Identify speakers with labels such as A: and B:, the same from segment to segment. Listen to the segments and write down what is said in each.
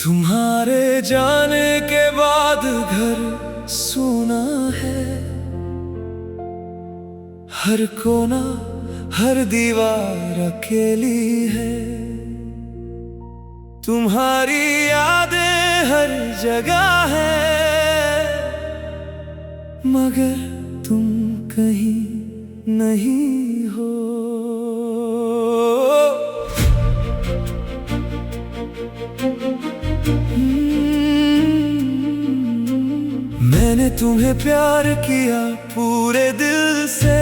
A: तुम्हारे जाने के बाद घर सुना है, हर कोना हर दीवार अकेली है। तुम्हारी यादें हर जगह है, मगर तुम कहीं नहीं हो। मैंने तुम्हें प्यार किया पूरे दिल से,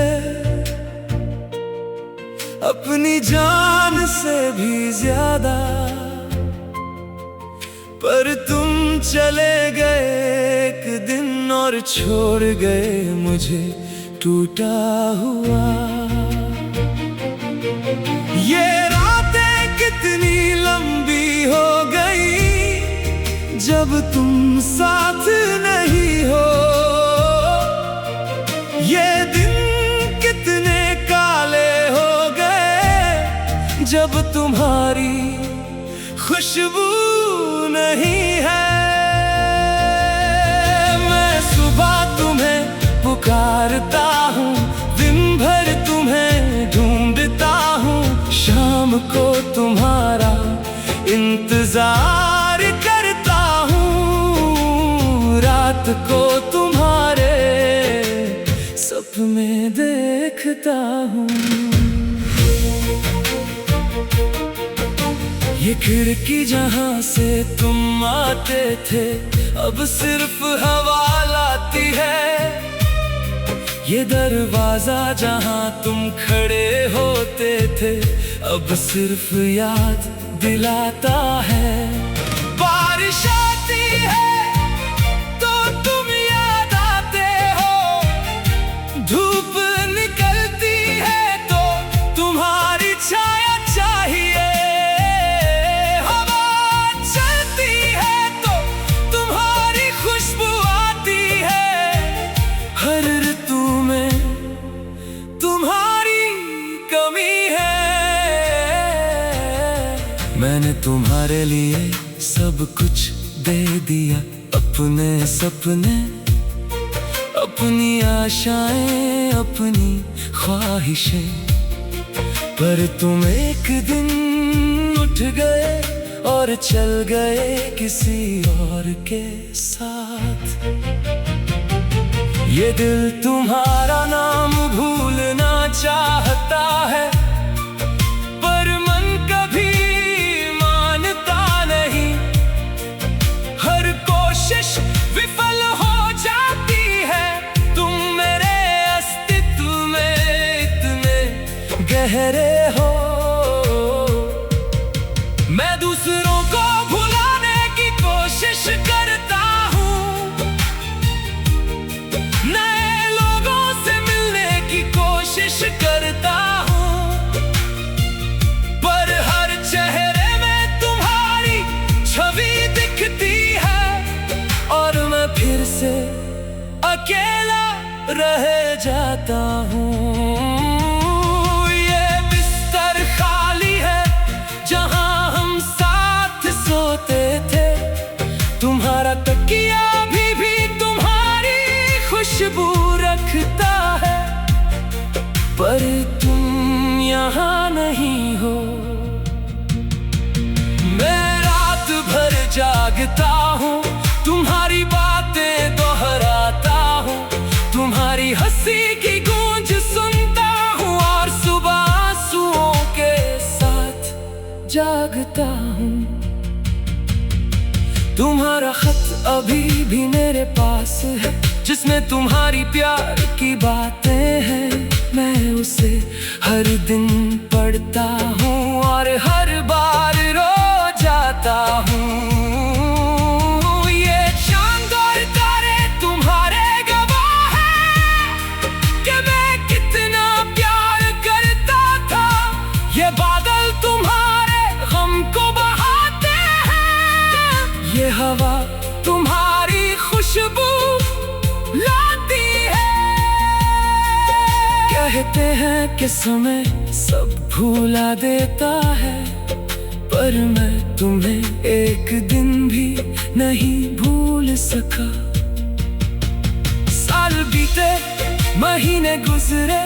A: अपनी जान से भी ज्यादा, पर तुम चले गए एक दिन और छोड़ गए मुझे टूटा हुआ। ये रातें कितनी लंबी हो गई जब तुम साथ नहीं हो। ये दिन कितने काले हो गए जब तुम्हारी खुशबू नहीं है। मैं सुबह तुम्हें पुकारता हूँ, दिन भर तुम्हें ढूंढता हूँ, शाम को तुम्हारा इंतजार करता हूँ, रात को तुम्हारे सपने देखता हूँ। ये खिड़की जहाँ से तुम आते थे अब सिर्फ हवा लाती है। ये दरवाजा जहाँ तुम खड़े होते थे अब सिर्फ याद दिलाता है। बारिश आती है तो तुम याद आते हो, धूप निकलती है तो तुम्हारी छाया चाहिए, हर ऋतु में तुम्हारी कमी है। मैंने तुम्हारे लिए सब कुछ दे दिया, अपने सपने, अपनी आशाएं, अपनी ख्वाहिशें, पर तुम एक दिन उठ गए और चल गए किसी और के साथ। ये दिल तुम्हारा नाम भूलना चाहता है, पर मन कभी मानता नहीं। हर कोशिश विफल हो जाती है, तुम मेरे अस्तित्व में इतने गहरे हो। मैं दूसरों को भुलाने की कोशिश करता हूँ, नए लोगों से मिलने की कोशिश करता हूँ, पर हर चेहरे में तुम्हारी छवि दिखती है और मैं फिर से अकेला रह जाता हूँ। ये बिस्तर खाली है जहाँ हम साथ सोते थे, तुम्हारा तकिया भी खुशबू रखता है, पर तुम यहाँ नहीं हो। मैं रात भर जागता हूँ, तुम्हारी बातें दोहराता हूँ, तुम्हारी हंसी की गूंज सुनता हूँ और सुबह आंसुओं के साथ जागता हूँ। तुम्हारा खत अभी भी मेरे पास है, जिसमें तुम्हारी प्यार की बातें हैं। मैं उसे हर दिन पढ़ता हूँ और हर बार रो जाता हूँ। ये चांद और तारे तुम्हारे गवाह हैं कि मैं कितना प्यार करता था। ये बादल तुम्हारे गम को बहाते हैं, ये हवा तुम्हारी खुशबू लाती है। कहते हैं कि समय सब भुला देता है, पर मैं तुम्हें एक दिन भी नहीं भूल सका। साल बीते, महीने गुजरे,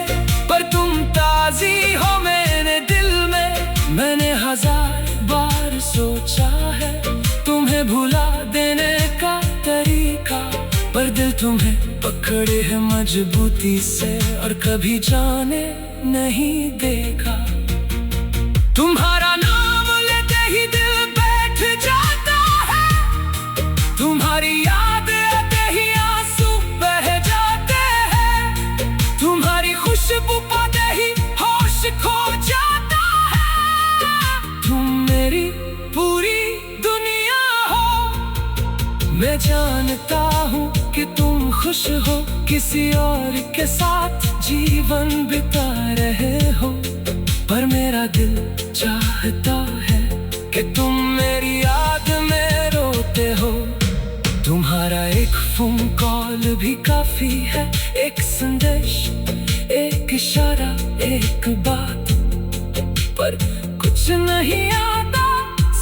A: पर तुम ताज़ी हो मेरे दिल में। मैंने 1000 बार सोचा है तुम्हें भुला देने का तरीका, पर दिल तुम्हें पकड़े है मजबूती से और कभी जाने नहीं देगा। तुम्हारा नाम लेते ही दिल बैठ जाता है, तुम्हारी याद आते ही आंसू बह जाते हैं, तुम्हारी खुशबू पाते ही होश खो जाता है। तुम मेरी पूरी दुनिया हो। मैं जानता हूँ कि तुम खुश हो, किसी और के साथ जीवन बिता रहे हो, पर मेरा दिल चाहता है कि तुम मेरी याद में रोते हो। तुम्हारा एक फोन कॉल भी काफी है, एक संदेश, एक इशारा, एक बात, पर कुछ नहीं आता,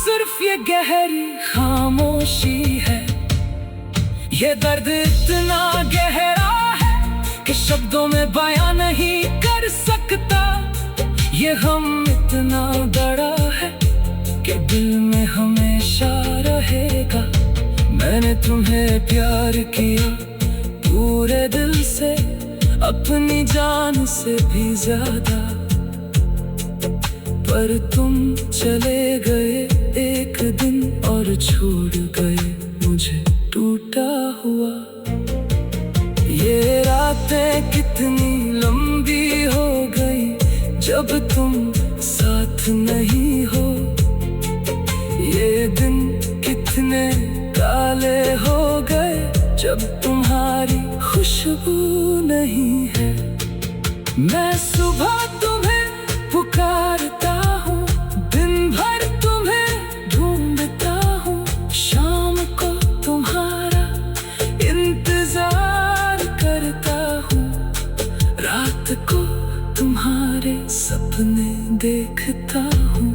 A: सिर्फ ये गहरी खामोशी है। ये दर्द इतना गहरा है कि शब्दों में बयां नहीं कर सकता। ये गम इतना बड़ा है कि दिल में हमेशा रहेगा। मैंने तुम्हें प्यार किया पूरे दिल से, अपनी जान से भी ज्यादा, पर तुम चले गए एक दिन और छोड़ गए मुझे टूटा हुआ। ये रातें कितनी लंबी हो गई जब तुम साथ नहीं हो, ये दिन कितने काले हो गए जब तुम्हारी खुशबू नहीं है। मैं सुबह तुम्हें पुकारता हूँ, दिन भर तुम्हें ढूंढता हूँ, शाम को तुम्हारा इंतजार करता हूँ, रात को तुम्हारे सपने देखता हूँ।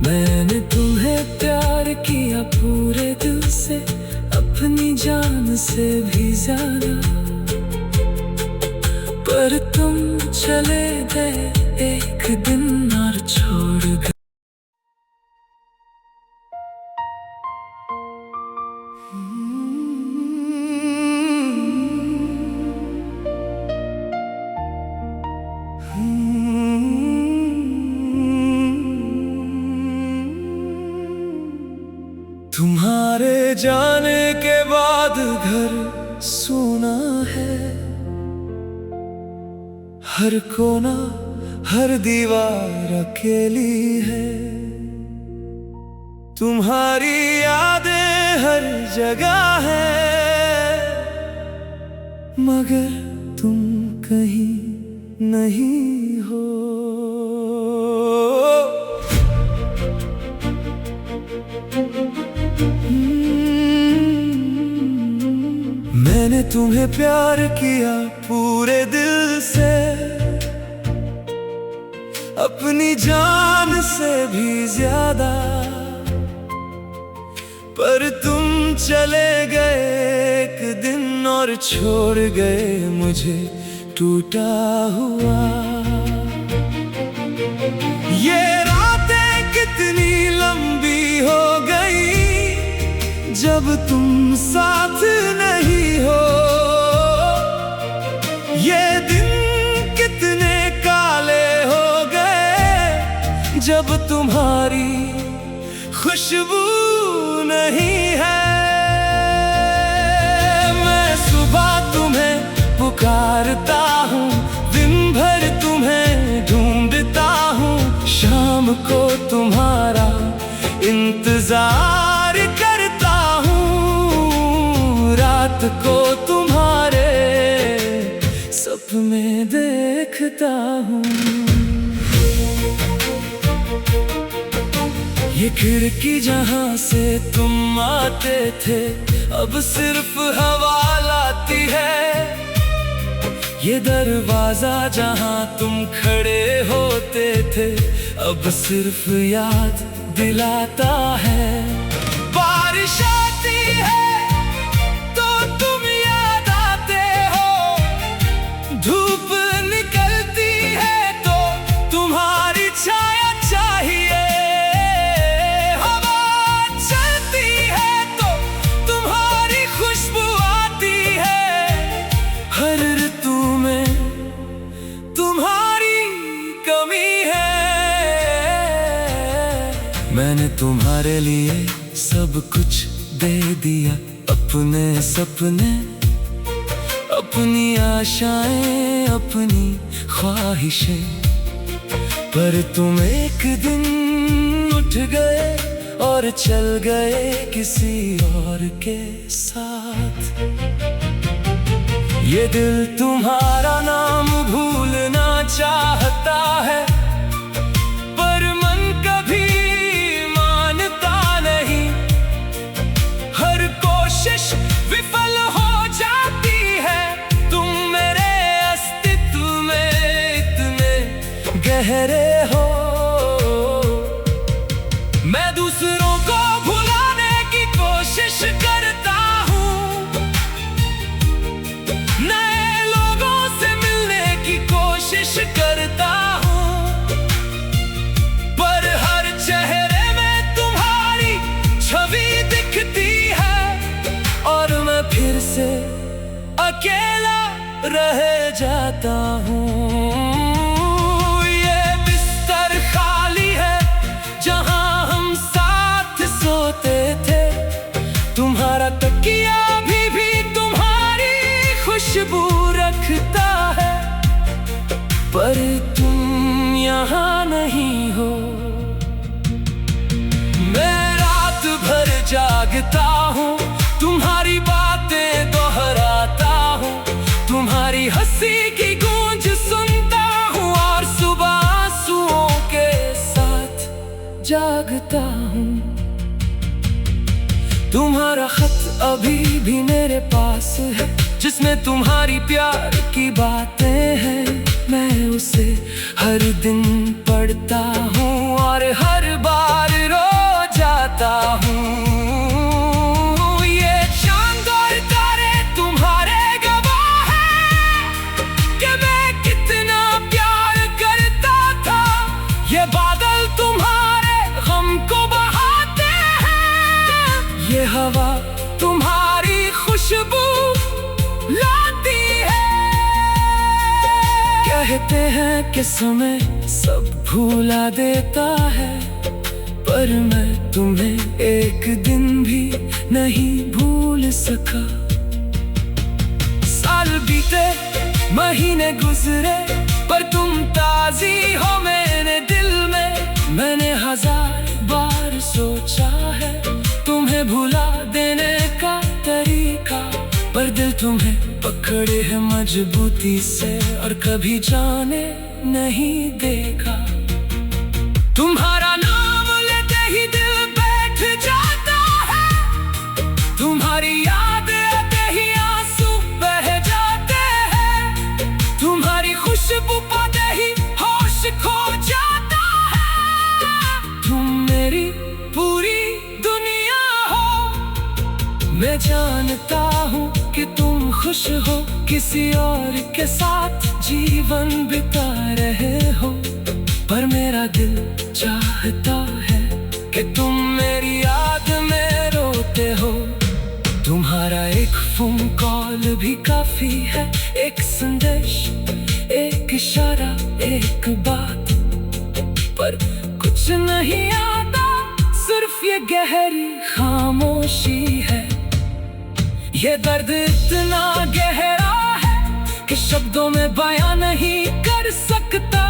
A: मैंने तुम्हें प्यार किया पूरे दिल से, अपनी जान से भी ज्यादा, पर तुम चले गए एक दिन और छोड़ गए। तुम्हारे जाने के बाद घर सूना है, हर कोना हर दीवार अकेली है, तुम्हारी यादें हर जगह है, मगर तुम कहीं नहीं हो। मैंने तुम्हें प्यार किया पूरे दिल से, अपनी जान से भी ज्यादा, पर तुम चले गए एक दिन और छोड़ गए मुझे टूटा हुआ। ये रातें कितनी लंबी हो गई जब तुम साथ नहीं हो, ये दिन कितने काले हो गए जब तुम्हारी खुशबू नहीं है। मैं सुबह तुम्हें पुकारता हूँ, दिन भर तुम्हें ढूंढता हूँ, शाम को तुम्हारा इंतजार करता हूँ, रात को तुम्हारे सपने देखता हूँ। ये खिड़की जहाँ से तुम आते थे अब सिर्फ हवा लाती है, ये दरवाजा जहाँ तुम खड़े होते थे अब सिर्फ याद दिलाता है। बारिश आती है तो तुम याद आते हो, धूप निकलती है तो तुम्हारी छाया चाहिए, हवा चलती है तो तुम्हारी खुशबू आती है, हर ऋतु में तुम्हारी कमी है। मैंने तुम्हारे लिए सब कुछ दे दिया, अपने सपने, अपनी आशाएं, अपनी ख्वाहिशें, पर तुम एक दिन उठ गए और चल गए किसी और के साथ। ये दिल तुम्हारा नाम भूलना चाहता है, पर मन कभी मानता नहीं, हर कोशिश विफल हो जाती है, तुम मेरे अस्तित्व में इतने गहरे हो। मैं दूसरों को भुलाने की कोशिश करता हूँ, नए लोगों से मिलने की कोशिश करता हूँ, पर हर चेहरे में तुम्हारी छवि दिखती है और मैं फिर से अकेला रह जाता हूँ। ये बिस्तर खाली है जहाँ हम साथ सोते थे, तुम्हारा तकिया भी तुम्हारी खुशबू रखता है, पर तुम यहाँ नहीं हो। मैं रात भर जागता हूँ, तुम्हारी बातें दोहराता हूँ, तुम्हारी हंसी की गूंज सुनता हूँ और सुबह आंसुओं के साथ जागता हूँ। तुम्हारा खत अभी भी मेरे पास है, जिसमें तुम्हारी प्यार की बातें हैं, मैं उसे हर दिन पढ़ता हूँ और हर बार रो जाता हूँ। ये चांद और तारे तुम्हारे गवाह हैं कि मैं कितना प्यार करता था, ये बादल तुम्हारे गम को बहाते हैं, ये हवा तुम्हारी खुशबू लाती है। कहते हैं कि समय सब भुला देता है, पर मैं तुम्हें एक दिन भी नहीं भूल सका। साल बीते, महीने गुजरे, पर तुम ताज़ी हो मेरे दिल में। मैंने हजार बार सोचा है तुम्हें भुला देने का तरीका, पर दिल तुम्हें पकड़े है मजबूती से और कभी जाने नहीं देगा। तुम्हारा नाम लेते ही दिल बैठ जाता है, तुम्हारी याद आते ही आंसू बह जाते हैं, तुम्हारी खुशबू पाते ही होश खो जाता है। तुम मेरी पूरी दुनिया हो, मैं जानता हूँ कि तुम खुश हो, किसी और के साथ जीवन बिता रहे हो, पर मेरा दिल चाहता है कि तुम मेरी याद में रोते हो। तुम्हारा एक फोन कॉल भी काफी है, एक संदेश, एक इशारा, एक बात, पर कुछ नहीं आता, सिर्फ ये गहरी खामोशी है। ये दर्द इतना गहरा है कि शब्दों में बयां नहीं कर सकता,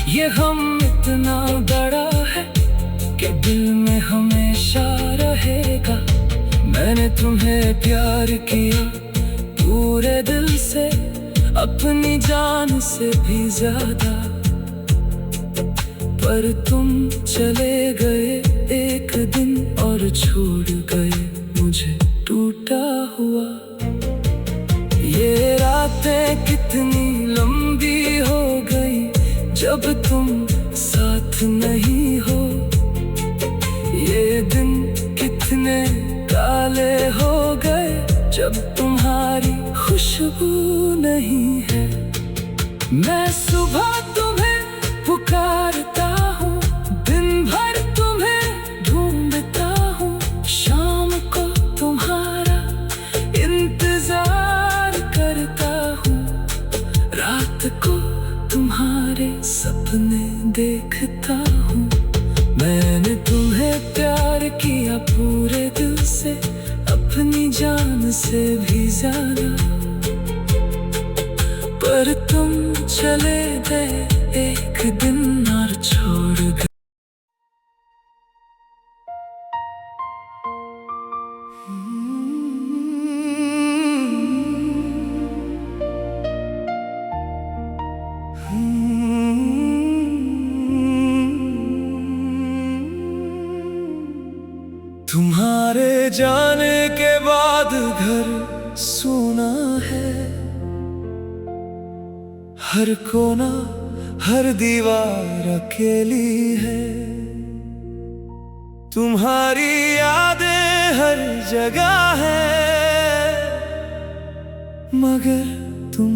A: ये गम इतना बड़ा है कि दिल में हमेशा रहेगा। मैंने तुम्हें प्यार किया पूरे दिल से, अपनी जान से भी ज्यादा, पर तुम चले गए एक दिन और छोड़ गए मुझे टूटा हुआ। ये रातें कितनी लंबी हो गई जब तुम साथ नहीं हो, ये दिन कितने काले खुशबू नहीं है। मैं सुबह तुम्हें पुकारता हूँ, दिन भर तुम्हें ढूंढता हूँ, शाम को तुम्हारा इंतजार करता हूँ, रात को तुम्हारे सपने देखता हूँ। मैंने तुम्हें प्यार किया पूरे दिल से, अपनी जान से भी ज्यादा, पर तुम चले गए एक दिन और छोड़ गए। तुम्हारे जाने के बाद घर सूना है, हर कोना हर दीवार अकेली है। तुम्हारी यादें हर जगह है, मगर तुम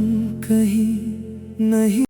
A: कहीं नहीं।